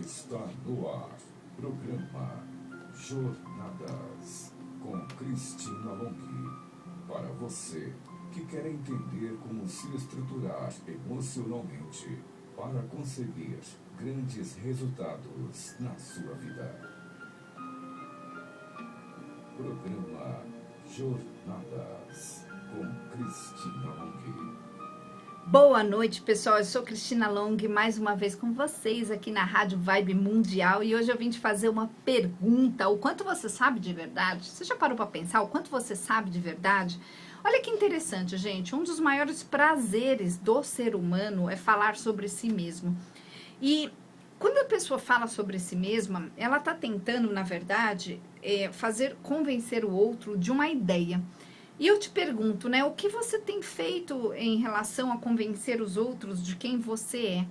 Está no ar, programa Jornadas, com Cristina Long. Para você que quer entender como se estruturar emocionalmente para conseguir grandes resultados na sua vida. Programa Jornadas, com Cristina Long. Boa noite, pessoal. Eu sou Cristina Long, mais uma vez com vocês aqui na Rádio Vibe Mundial. E hoje eu vim te fazer uma pergunta: o quanto você sabe de verdade? Você já parou para pensar o quanto você sabe de verdade? Olha que interessante, gente. Um dos maiores prazeres do ser humano é falar sobre si mesmo. E quando a pessoa fala sobre si mesma, ela está tentando, na verdade, convencer o outro de uma ideia. E eu te pergunto, né, o que você tem feito em relação a convencer os outros de quem você é?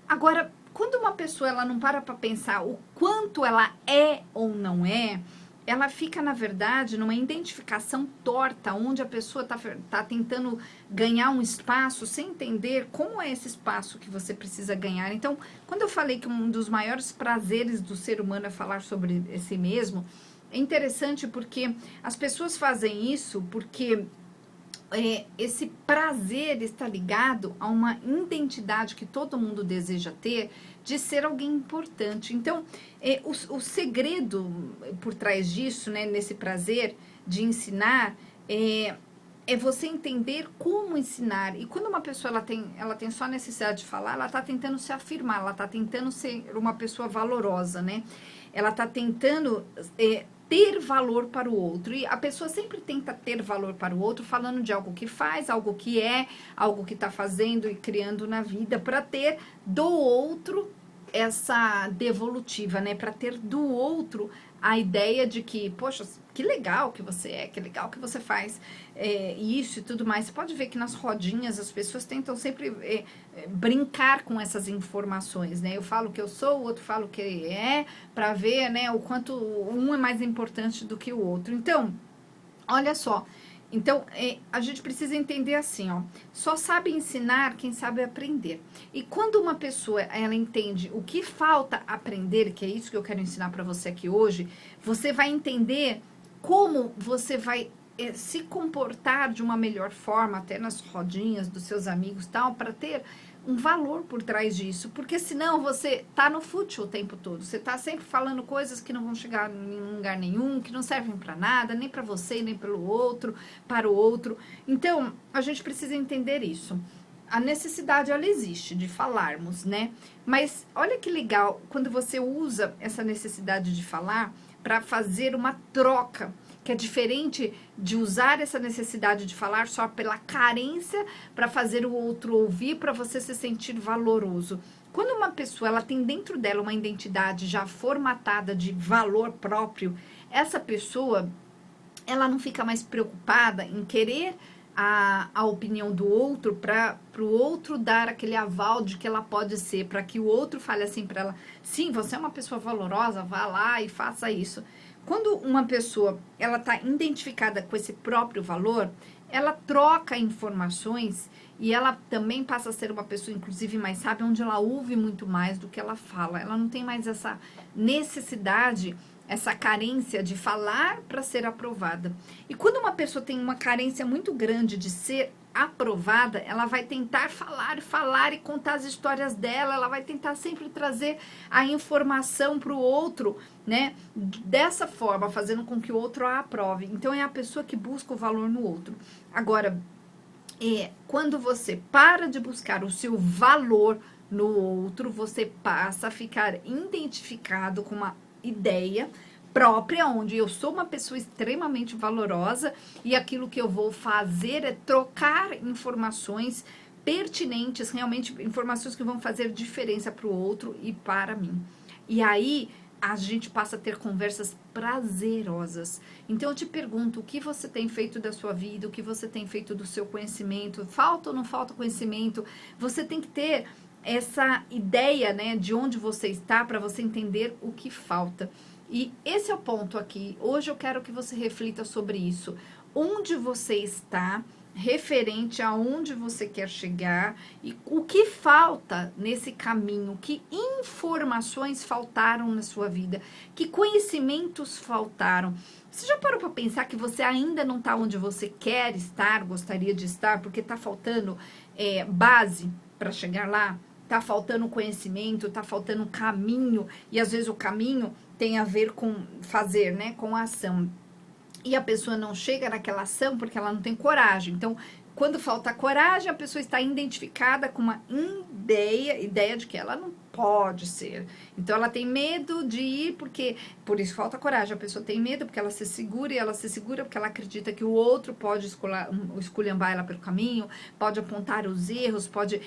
Agora, quando uma pessoa ela não para pensar o quanto ela é ou não é, ela fica, na verdade, numa identificação torta, onde a pessoa tá tentando ganhar um espaço sem entender como é esse espaço que você precisa ganhar. Então, quando eu falei que um dos maiores prazeres do ser humano é falar sobre si mesmo, é interessante porque as pessoas fazem isso porque esse prazer está ligado a uma identidade que todo mundo deseja ter de ser alguém importante. Então, o segredo por trás disso, né, nesse prazer de ensinar, é você entender como ensinar. E quando uma pessoa ela tem só necessidade de falar, ela está tentando se afirmar, ela está tentando ser uma pessoa valorosa, né? Ela está tentando ter valor para o outro. E a pessoa sempre tenta ter valor para o outro, falando de algo que faz, algo que é, algo que está fazendo e criando na vida, para ter do outro essa devolutiva, né? Para ter do outro a ideia de que, poxa, que legal que você é, que legal que você faz isso e tudo mais. Você pode ver que nas rodinhas as pessoas tentam sempre brincar com essas informações, né? Eu falo que eu sou, o outro fala o que é, para ver, né, o quanto um é mais importante do que o outro. Então, olha só. Então, a gente precisa entender assim, ó, só sabe ensinar quem sabe aprender. E quando uma pessoa, ela entende o que falta aprender, que é isso que eu quero ensinar para você aqui hoje, você vai entender como você vai se comportar de uma melhor forma, até nas rodinhas dos seus amigos e tal, para ter um valor por trás disso, porque senão você tá no fútil o tempo todo, você tá sempre falando coisas que não vão chegar em lugar nenhum, que não servem para nada, nem para você, nem pelo outro, para o outro. Então, a gente precisa entender isso. A necessidade, ela existe de falarmos, né? Mas olha que legal, quando você usa essa necessidade de falar para fazer uma troca, que é diferente de usar essa necessidade de falar só pela carência para fazer o outro ouvir, para você se sentir valoroso. Quando uma pessoa ela tem dentro dela uma identidade já formatada de valor próprio, essa pessoa ela não fica mais preocupada em querer a opinião do outro para o outro dar aquele aval de que ela pode ser, para que o outro fale assim para ela, sim, você é uma pessoa valorosa, vá lá e faça isso. Quando uma pessoa ela está identificada com esse próprio valor, ela troca informações e ela também passa a ser uma pessoa, inclusive, mais sábia, onde ela ouve muito mais do que ela fala. Ela não tem mais essa necessidade, essa carência de falar para ser aprovada. E quando uma pessoa tem uma carência muito grande de ser aprovada, ela vai tentar falar e contar as histórias dela, ela vai tentar sempre trazer a informação para o outro, né? Dessa forma, fazendo com que o outro a aprove. Então, é a pessoa que busca o valor no outro. Agora, quando você para de buscar o seu valor no outro, você passa a ficar identificado com uma ideia própria, onde eu sou uma pessoa extremamente valorosa e aquilo que eu vou fazer é trocar informações pertinentes, realmente informações que vão fazer diferença para o outro e para mim. E aí a gente passa a ter conversas prazerosas. Então eu te pergunto, o que você tem feito da sua vida, o que você tem feito do seu conhecimento? Falta ou não falta conhecimento? Você tem que ter essa ideia, né, de onde você está para você entender o que falta. E esse é o ponto aqui. Hoje eu quero que você reflita sobre isso. Onde você está referente aonde você quer chegar e o que falta nesse caminho, que informações faltaram na sua vida, que conhecimentos faltaram. Você já parou para pensar que você ainda não está onde você quer estar, gostaria de estar, porque está faltando base para chegar lá? Está faltando conhecimento, está faltando caminho, e às vezes o caminho tem a ver com fazer, né, com a ação. E a pessoa não chega naquela ação porque ela não tem coragem. Então, quando falta coragem, a pessoa está identificada com uma ideia de que ela não pode ser. Então, ela tem medo de ir porque, por isso falta coragem. A pessoa tem medo porque ela se segura, e ela se segura porque ela acredita que o outro pode esculhambar ela pelo caminho, pode apontar os erros, pode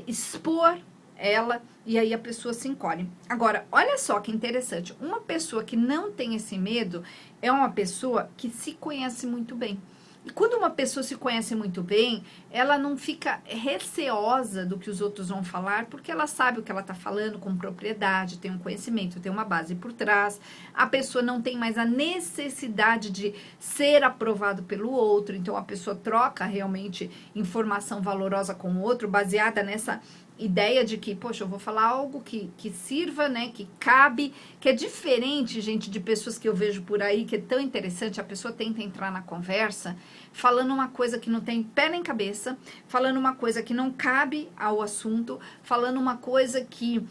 expor ela, e aí a pessoa se encolhe. Agora, olha só que interessante, uma pessoa que não tem esse medo é uma pessoa que se conhece muito bem. E quando uma pessoa se conhece muito bem, ela não fica receosa do que os outros vão falar, porque ela sabe o que ela está falando com propriedade, tem um conhecimento, tem uma base por trás. A pessoa não tem mais a necessidade de ser aprovado pelo outro, então a pessoa troca realmente informação valorosa com o outro, baseada nessa ideia de que, poxa, eu vou falar algo que sirva, né, que cabe, que é diferente, gente, de pessoas que eu vejo por aí, que é tão interessante, a pessoa tenta entrar na conversa, falando uma coisa que não tem pé nem cabeça, falando uma coisa que não cabe ao assunto, falando uma coisa que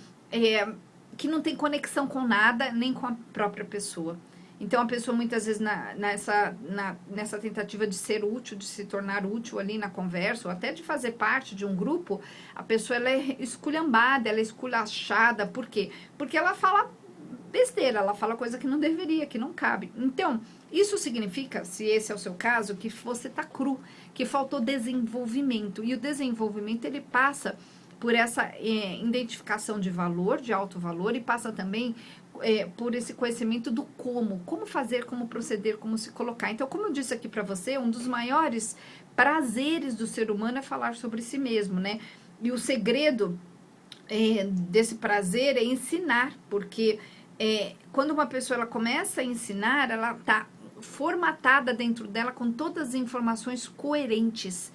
não tem conexão com nada, nem com a própria pessoa. Então, a pessoa, muitas vezes, nessa tentativa de ser útil, de se tornar útil ali na conversa, ou até de fazer parte de um grupo, a pessoa ela é esculhambada, ela é esculachada. Por quê? Porque ela fala besteira, ela fala coisa que não deveria, que não cabe. Então, isso significa, se esse é o seu caso, que você está cru, que faltou desenvolvimento. E o desenvolvimento, ele passa por essa identificação de valor, de alto valor, e passa também por esse conhecimento do como fazer, como proceder, como se colocar. Então, como eu disse aqui para você, um dos maiores prazeres do ser humano é falar sobre si mesmo, né? E o segredo desse prazer é ensinar, porque quando uma pessoa ela começa a ensinar, ela está formatada dentro dela com todas as informações coerentes.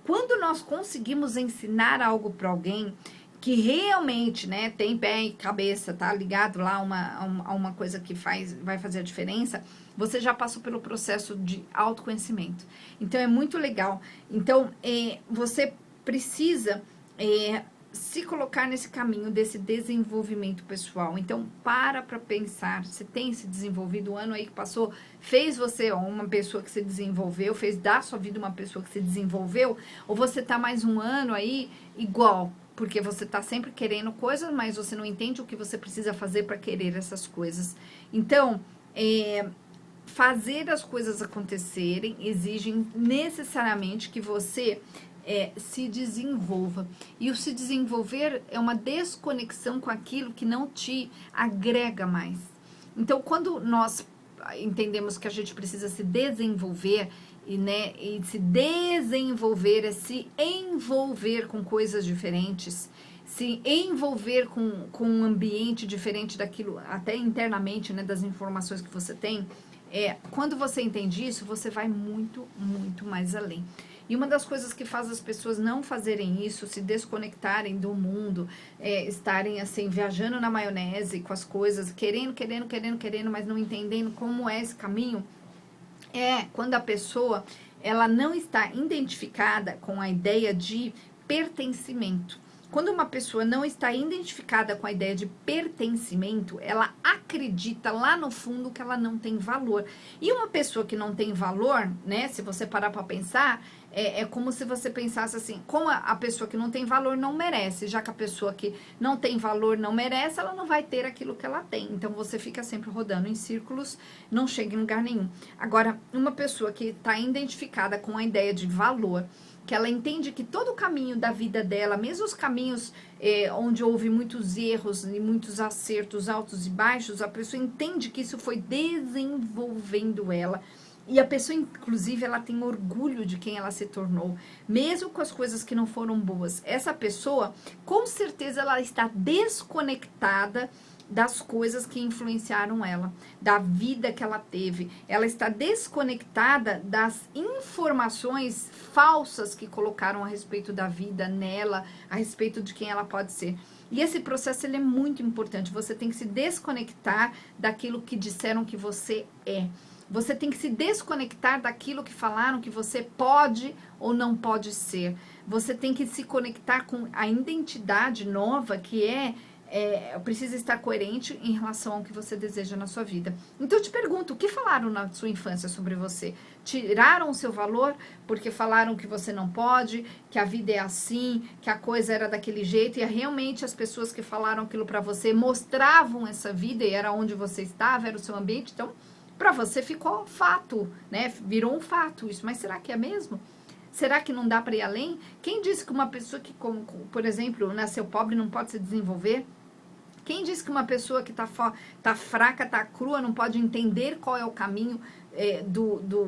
Quando nós conseguimos ensinar algo para alguém que realmente, né, tem pé e cabeça, tá ligado lá a uma coisa que vai fazer a diferença, você já passou pelo processo de autoconhecimento. Então, é muito legal. Então, você precisa se colocar nesse caminho desse desenvolvimento pessoal. Então, para pensar, você tem se desenvolvido, o ano aí que passou, fez você uma pessoa que se desenvolveu, fez da sua vida uma pessoa que se desenvolveu, ou você tá mais um ano aí igual, porque você está sempre querendo coisas, mas você não entende o que você precisa fazer para querer essas coisas. Então, fazer as coisas acontecerem exige necessariamente que você se desenvolva. E o se desenvolver é uma desconexão com aquilo que não te agrega mais. Então, quando nós entendemos que a gente precisa se desenvolver, e se desenvolver é se envolver com coisas diferentes, se envolver com um ambiente diferente daquilo, até internamente, né, das informações que você tem. Quando você entende isso, você vai muito, muito mais além. E uma das coisas que faz as pessoas não fazerem isso, se desconectarem do mundo, estarem assim, viajando na maionese com as coisas, querendo, mas não entendendo como é esse caminho, quando a pessoa ela não está identificada com a ideia de pertencimento. Quando uma pessoa não está identificada com a ideia de pertencimento, ela acredita lá no fundo que ela não tem valor. E uma pessoa que não tem valor, né, se você parar para pensar, é como se você pensasse assim, como a pessoa que não tem valor não merece, já que a pessoa que não tem valor não merece, ela não vai ter aquilo que ela tem. Então, você fica sempre rodando em círculos, não chega em lugar nenhum. Agora, uma pessoa que está identificada com a ideia de valor, que ela entende que todo o caminho da vida dela, mesmo os caminhos onde houve muitos erros e muitos acertos altos e baixos, a pessoa entende que isso foi desenvolvendo ela. E a pessoa, inclusive, ela tem orgulho de quem ela se tornou, mesmo com as coisas que não foram boas. Essa pessoa, com certeza, ela está desconectada das coisas que influenciaram ela, da vida que ela teve. Ela está desconectada das informações falsas que colocaram a respeito da vida nela, a respeito de quem ela pode ser. E esse processo ele é muito importante. Você tem que se desconectar daquilo que disseram que você é. Você tem que se desconectar daquilo que falaram que você pode ou não pode ser. Você tem que se conectar com a identidade nova que precisa estar coerente em relação ao que você deseja na sua vida. Então eu te pergunto, o que falaram na sua infância sobre você? Tiraram o seu valor porque falaram que você não pode, que a vida é assim, que a coisa era daquele jeito, e realmente as pessoas que falaram aquilo para você mostravam essa vida e era onde você estava, era o seu ambiente, então para você ficou fato, né? Virou um fato isso, mas será que é mesmo? Será que não dá para ir além? Quem disse que uma pessoa que, por exemplo, nasceu pobre não pode se desenvolver? Quem disse que uma pessoa que tá fraca, tá crua, não pode entender qual é o caminho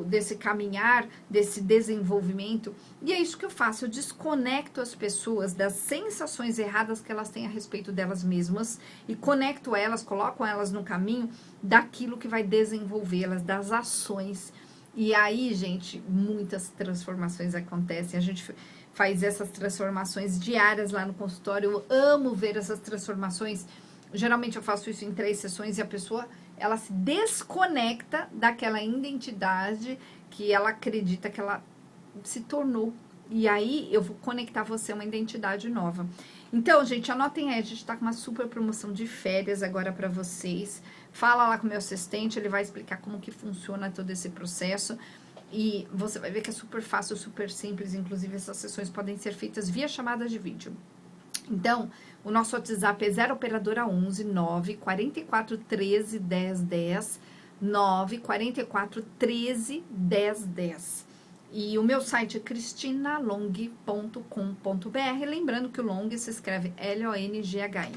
desse caminhar, desse desenvolvimento? E é isso que eu faço, eu desconecto as pessoas das sensações erradas que elas têm a respeito delas mesmas e conecto elas, coloco elas no caminho daquilo que vai desenvolvê-las, das ações. E aí, gente, muitas transformações acontecem, a gente faz essas transformações diárias lá no consultório, eu amo ver essas transformações. Geralmente eu faço isso em 3 sessões e a pessoa, ela se desconecta daquela identidade que ela acredita que ela se tornou. E aí eu vou conectar você a uma identidade nova. Então, gente, anotem aí, a gente tá com uma super promoção de férias agora para vocês. Fala lá com o meu assistente, ele vai explicar como que funciona todo esse processo. E você vai ver que é super fácil, super simples. Inclusive, essas sessões podem ser feitas via chamada de vídeo. Então, o nosso WhatsApp é 0 operadora 11 9 44 13 10 10 9 44 13 10 10. E o meu site é cristinalong.com.br. Lembrando que o Long se escreve L-O-N-G-H-I.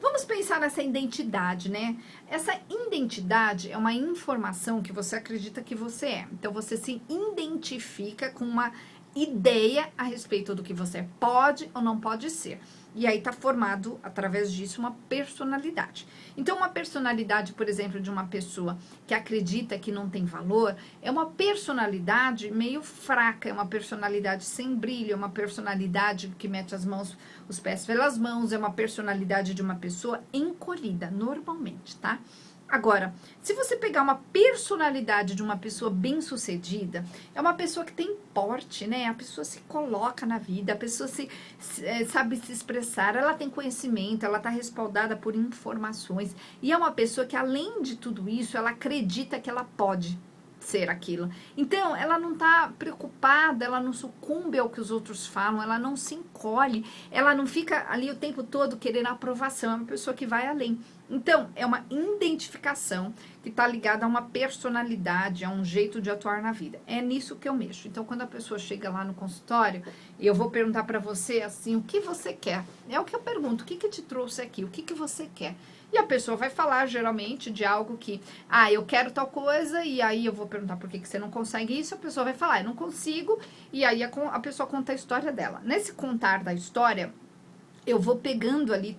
Vamos pensar nessa identidade, né? Essa identidade é uma informação que você acredita que você é. Então, você se identifica com uma ideia a respeito do que você pode ou não pode ser. E aí tá formado, através disso, uma personalidade. Então, uma personalidade, por exemplo, de uma pessoa que acredita que não tem valor, é uma personalidade meio fraca, é uma personalidade sem brilho, é uma personalidade que mete os pés pelas mãos, é uma personalidade de uma pessoa encolhida, normalmente, tá? Agora, se você pegar uma personalidade de uma pessoa bem-sucedida, é uma pessoa que tem porte, né? A pessoa se coloca na vida, a pessoa sabe se expressar, ela tem conhecimento, ela está respaldada por informações. E é uma pessoa que, além de tudo isso, ela acredita que ela pode ser aquilo. Então, ela não está preocupada, ela não sucumbe ao que os outros falam, ela não se encolhe, ela não fica ali o tempo todo querendo aprovação, é uma pessoa que vai além. Então, é uma identificação que está ligada a uma personalidade, a um jeito de atuar na vida. É nisso que eu mexo. Então, quando a pessoa chega lá no consultório, eu vou perguntar para você assim, o que você quer? É o que eu pergunto, o que te trouxe aqui? O que você quer? E a pessoa vai falar, geralmente, de algo que, eu quero tal coisa, e aí eu vou perguntar por que você não consegue isso, a pessoa vai falar, eu não consigo, e aí a pessoa conta a história dela. Nesse contar da história, eu vou pegando ali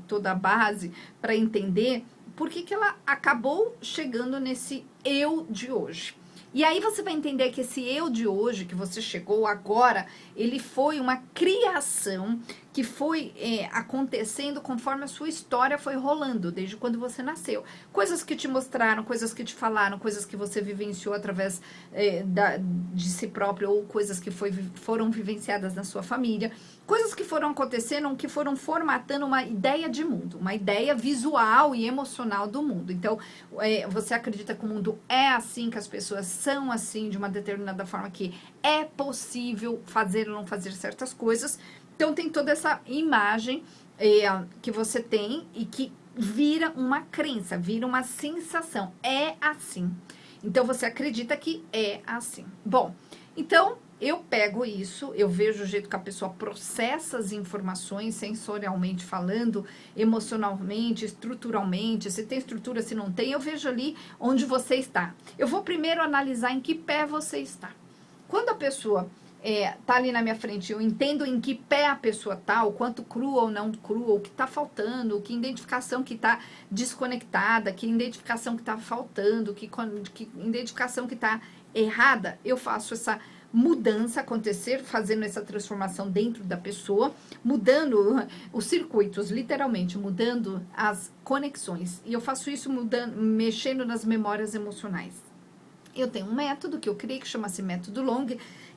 toda a base para entender por que ela acabou chegando nesse eu de hoje. E aí você vai entender que esse eu de hoje, que você chegou agora, ele foi uma criação que foi acontecendo conforme a sua história foi rolando, desde quando você nasceu. Coisas que te mostraram, coisas que te falaram, coisas que você vivenciou através de si próprio, ou coisas que foram vivenciadas na sua família. Coisas que foram acontecendo, que foram formatando uma ideia de mundo, uma ideia visual e emocional do mundo. Então, você acredita que o mundo é assim, que as pessoas são assim, de uma determinada forma, que é possível fazer ou não fazer certas coisas. Então, tem toda essa imagem que você tem e que vira uma crença, vira uma sensação. É assim. Então, você acredita que é assim. Bom, então, eu pego isso, eu vejo o jeito que a pessoa processa as informações, sensorialmente falando, emocionalmente, estruturalmente, se tem estrutura, se não tem, eu vejo ali onde você está. Eu vou primeiro analisar em que pé você está. Quando a pessoa tá ali na minha frente, eu entendo em que pé a pessoa tá, o quanto crua ou não crua, o que tá faltando, que identificação que tá desconectada, que identificação que tá faltando, que identificação que tá errada, eu faço essa mudança acontecer, fazendo essa transformação dentro da pessoa, mudando os circuitos, literalmente, mudando as conexões. E eu faço isso mexendo nas memórias emocionais. Eu tenho um método que eu criei que chama-se método Long,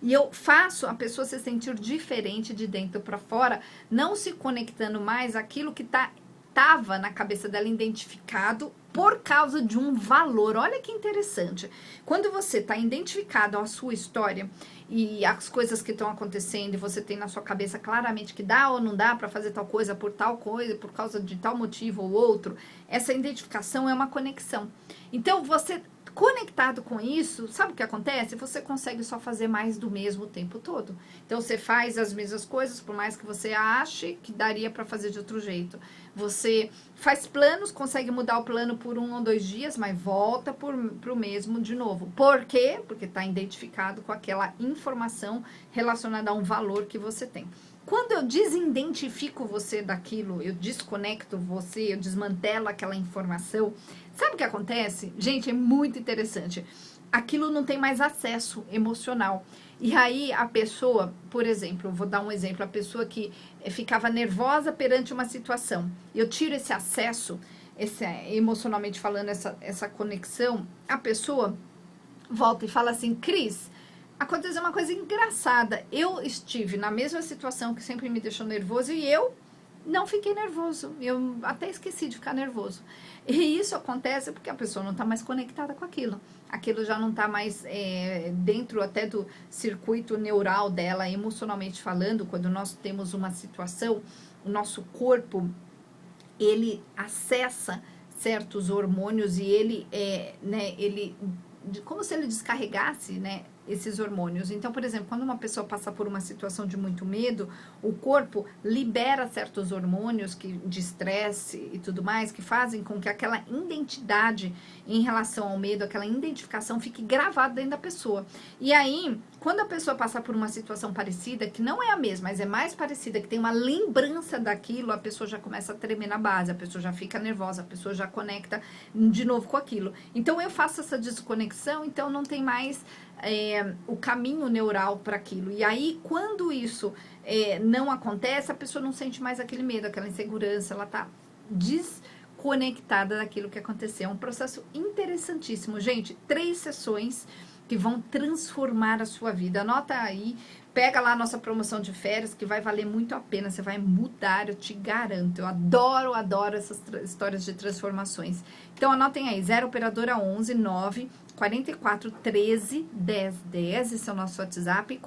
e eu faço a pessoa se sentir diferente de dentro para fora, não se conectando mais àquilo que estava na cabeça dela identificado por causa de um valor. Olha que interessante. Quando você está identificado à sua história e as coisas que estão acontecendo, e você tem na sua cabeça claramente que dá ou não dá para fazer tal coisa, por causa de tal motivo ou outro, essa identificação é uma conexão. Então, você conectado com isso, sabe o que acontece? Você consegue só fazer mais do mesmo o tempo todo. Então, você faz as mesmas coisas, por mais que você ache que daria para fazer de outro jeito. Você faz planos, consegue mudar o plano por 1 ou 2 dias, mas volta pro mesmo de novo. Por quê? Porque está identificado com aquela informação relacionada a um valor que você tem. Quando eu desidentifico você daquilo, eu desconecto você, eu desmantelo aquela informação, sabe o que acontece? Gente, é muito interessante. Aquilo não tem mais acesso emocional. E aí a pessoa, por exemplo, vou dar um exemplo, a pessoa que ficava nervosa perante uma situação, eu tiro esse acesso, emocionalmente falando, essa conexão, a pessoa volta e fala assim, Cris, aconteceu uma coisa engraçada, eu estive na mesma situação que sempre me deixou nervoso e eu não fiquei nervoso, eu até esqueci de ficar nervoso. E isso acontece porque a pessoa não está mais conectada com aquilo. Aquilo já não está mais dentro até do circuito neural dela, emocionalmente falando. Quando nós temos uma situação, o nosso corpo, ele acessa certos hormônios e ele, como se ele descarregasse, né, esses hormônios. Então, por exemplo, quando uma pessoa passa por uma situação de muito medo, o corpo libera certos hormônios de estresse e tudo mais, que fazem com que aquela identidade em relação ao medo, aquela identificação fique gravada dentro da pessoa. E aí, quando a pessoa passa por uma situação parecida, que não é a mesma, mas é mais parecida, que tem uma lembrança daquilo, a pessoa já começa a tremer na base, a pessoa já fica nervosa, a pessoa já conecta de novo com aquilo. Então, eu faço essa desconexão, então não tem mais o caminho neural para aquilo. E aí, quando isso não acontece, a pessoa não sente mais aquele medo, aquela insegurança, ela tá desconectada daquilo que aconteceu. É um processo interessantíssimo. Gente, 3 sessões que vão transformar a sua vida. Anota aí, pega lá a nossa promoção de férias, que vai valer muito a pena, você vai mudar, eu te garanto. Eu adoro essas histórias de transformações. Então, anotem aí, 0 operadora 11 9 44 13 10 10, esse é o nosso WhatsApp,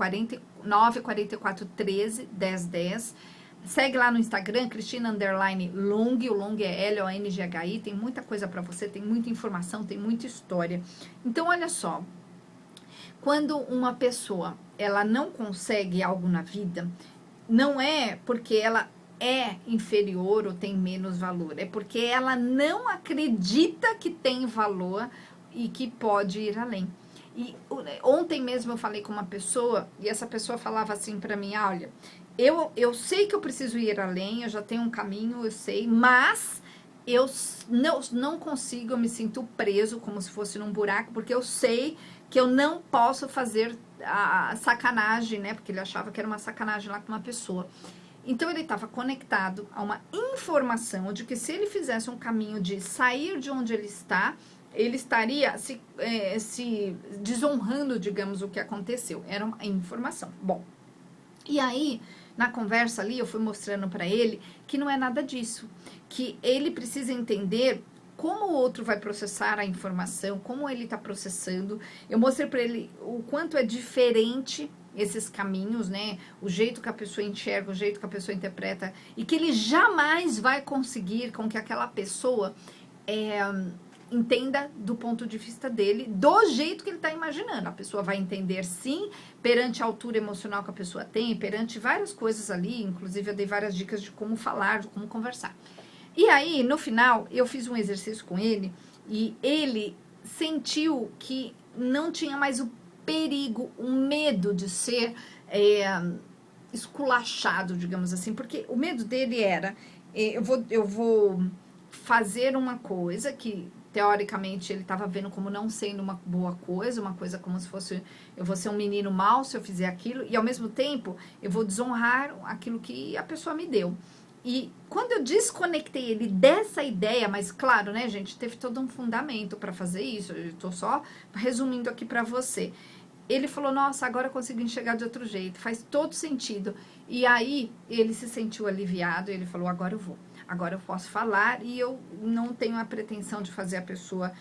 9 44 13 10 10. Segue lá no Instagram, Cristina_Long, o Long é L-O-N-G-H-I, tem muita coisa para você, tem muita informação, tem muita história. Então, olha só, quando uma pessoa, ela não consegue algo na vida, não é porque ela é inferior ou tem menos valor, é porque ela não acredita que tem valor e que pode ir além. E ontem mesmo eu falei com uma pessoa e essa pessoa falava assim para mim, olha, eu sei que eu preciso ir além, eu já tenho um caminho, eu sei, mas eu não consigo, eu me sinto preso como se fosse num buraco, porque eu sei que eu não posso fazer a sacanagem, né? Porque ele achava que era uma sacanagem lá com uma pessoa. Então, ele estava conectado a uma informação de que se ele fizesse um caminho de sair de onde ele está, ele estaria se desonrando, digamos, o que aconteceu. Era uma informação. Bom, e aí, na conversa ali, eu fui mostrando para ele que não é nada disso. Que ele precisa entender como o outro vai processar a informação, como ele está processando. Eu mostrei para ele o quanto é diferente esses caminhos, né? O jeito que a pessoa enxerga, o jeito que a pessoa interpreta, e que ele jamais vai conseguir com que aquela pessoa entenda do ponto de vista dele, do jeito que ele está imaginando. A pessoa vai entender, sim, perante a altura emocional que a pessoa tem, perante várias coisas ali, inclusive eu dei várias dicas de como falar, de como conversar. E aí, no final, eu fiz um exercício com ele e ele sentiu que não tinha mais o perigo, o medo de ser esculachado, digamos assim, porque o medo dele era, eu vou fazer uma coisa que, teoricamente, ele estava vendo como não sendo uma boa coisa, uma coisa como se fosse, eu vou ser um menino mau se eu fizer aquilo, e ao mesmo tempo, eu vou desonrar aquilo que a pessoa me deu. E quando eu desconectei ele dessa ideia, mas claro, né, gente, teve todo um fundamento para fazer isso, eu tô só resumindo aqui para você. Ele falou, nossa, agora eu consigo enxergar de outro jeito, faz todo sentido. E aí, ele se sentiu aliviado, ele falou, agora eu vou. Agora eu posso falar e eu não tenho a pretensão de fazer a pessoa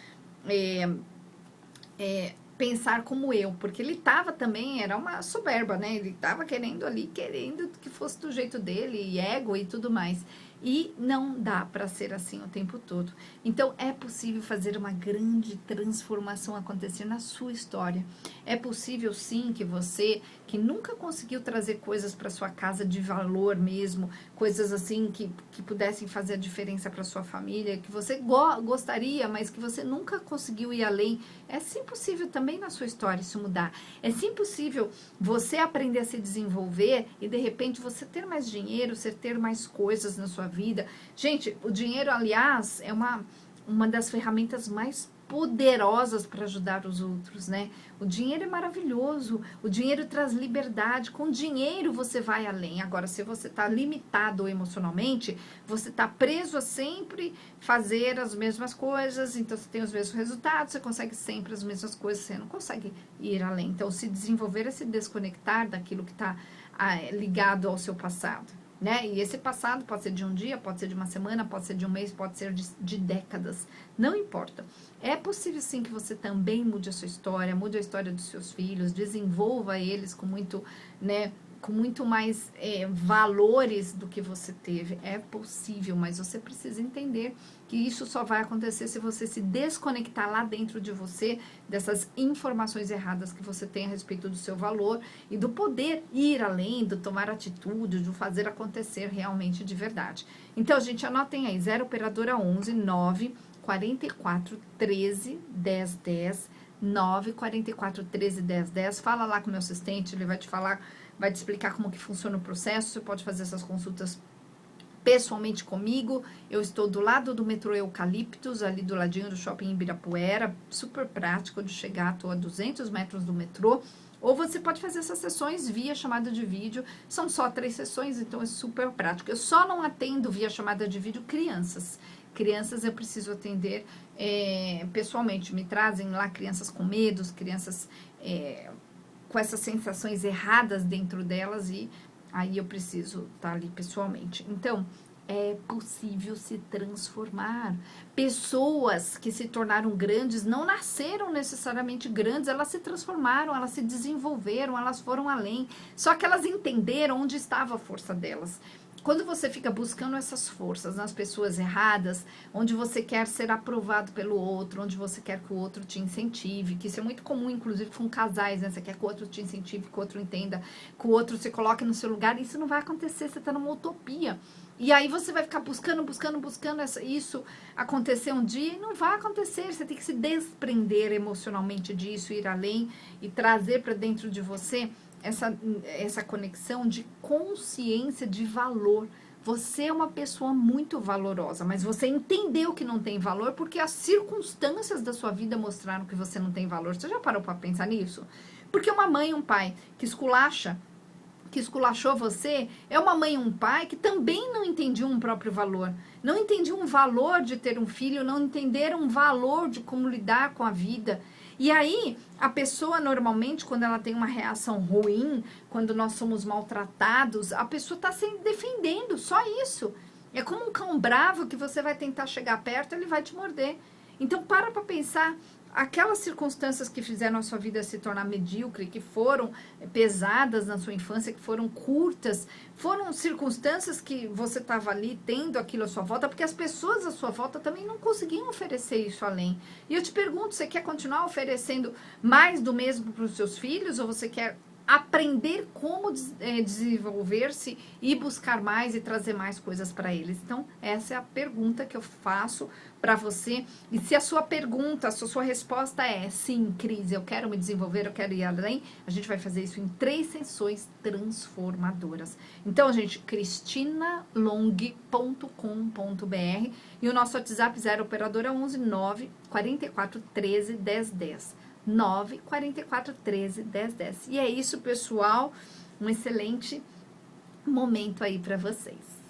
pensar como eu. Porque ele estava também, era uma soberba, né? Ele estava querendo que fosse do jeito dele, e ego e tudo mais. E não dá para ser assim o tempo todo. Então, é possível fazer uma grande transformação acontecer na sua história. É possível, sim, que você, que nunca conseguiu trazer coisas para sua casa de valor mesmo, coisas assim que pudessem fazer a diferença para sua família, que você gostaria, mas que você nunca conseguiu ir além. É sim possível também na sua história isso mudar. É sim possível você aprender a se desenvolver e, de repente, você ter mais dinheiro, você ter mais coisas na sua vida. Gente, o dinheiro, aliás, é uma das ferramentas mais poderosas para ajudar os outros, né? O dinheiro é maravilhoso, o dinheiro traz liberdade, com dinheiro você vai além. Agora, se você está limitado emocionalmente, você está preso a sempre fazer as mesmas coisas, então você tem os mesmos resultados, você consegue sempre as mesmas coisas, você não consegue ir além. Então, se desenvolver é se desconectar daquilo que está ligado ao seu passado. Né? E esse passado pode ser de um dia, pode ser de uma semana, pode ser de um mês, pode ser de décadas, não importa. É possível sim que você também mude a sua história, mude a história dos seus filhos, desenvolva eles com muito, né, com muito mais valores do que você teve. É possível, mas você precisa entender que isso só vai acontecer se você se desconectar lá dentro de você dessas informações erradas que você tem a respeito do seu valor e do poder ir além, do tomar atitude, do fazer acontecer realmente de verdade. Então, gente, anotem aí, 0 operadora 11 9 44 13 10 10 9 44 13 10 10. Fala lá com o meu assistente, ele vai te falar, vai te explicar como que funciona o processo. Você pode fazer essas consultas pessoalmente comigo. Eu estou do lado do metrô Eucaliptus, ali do ladinho do shopping Ibirapuera, super prático de chegar, estou a 200 metros do metrô. Ou você pode fazer essas sessões via chamada de vídeo, são só 3 sessões, então é super prático. Eu só não atendo via chamada de vídeo crianças. Crianças eu preciso atender pessoalmente, me trazem lá crianças com medos, crianças com essas sensações erradas dentro delas e aí eu preciso estar ali pessoalmente. Então, é possível se transformar. Pessoas que se tornaram grandes não nasceram necessariamente grandes, elas se transformaram, elas se desenvolveram, elas foram além. Só que elas entenderam onde estava a força delas. Quando você fica buscando essas forças nas pessoas erradas, onde você quer ser aprovado pelo outro, onde você quer que o outro te incentive, que isso é muito comum, inclusive, com casais, né? Você quer que o outro te incentive, que o outro entenda, que o outro se coloque no seu lugar, isso não vai acontecer, você está numa utopia. E aí você vai ficar buscando isso acontecer um dia e não vai acontecer. Você tem que se desprender emocionalmente disso, ir além e trazer para dentro de você essa conexão de consciência de valor. Você é uma pessoa muito valorosa, mas você entendeu que não tem valor porque as circunstâncias da sua vida mostraram que você não tem valor. Você já parou para pensar nisso? Porque uma mãe e um pai que esculachou você, é uma mãe e um pai que também não entendiam um próprio valor. Não entendiam um valor de ter um filho, não entenderam um valor de como lidar com a vida. E aí, a pessoa normalmente, quando ela tem uma reação ruim, quando nós somos maltratados, a pessoa está se defendendo, só isso. É como um cão bravo que você vai tentar chegar perto, ele vai te morder. Então, para pensar, aquelas circunstâncias que fizeram a sua vida se tornar medíocre, que foram pesadas na sua infância, que foram curtas, foram circunstâncias que você estava ali tendo aquilo à sua volta, porque as pessoas à sua volta também não conseguiam oferecer isso além. E eu te pergunto, você quer continuar oferecendo mais do mesmo para os seus filhos ou você quer aprender como desenvolver-se e buscar mais e trazer mais coisas para eles. Então, essa é a pergunta que eu faço para você. E se a sua pergunta, se a sua resposta é sim, Cris, eu quero me desenvolver, eu quero ir além, a gente vai fazer isso em 3 sessões transformadoras. Então, gente, cristinalong.com.br e o nosso WhatsApp 0 operadora 11 9 44 13 10 10. 9 44 13 10 10. E é isso, pessoal. Um excelente momento aí para vocês.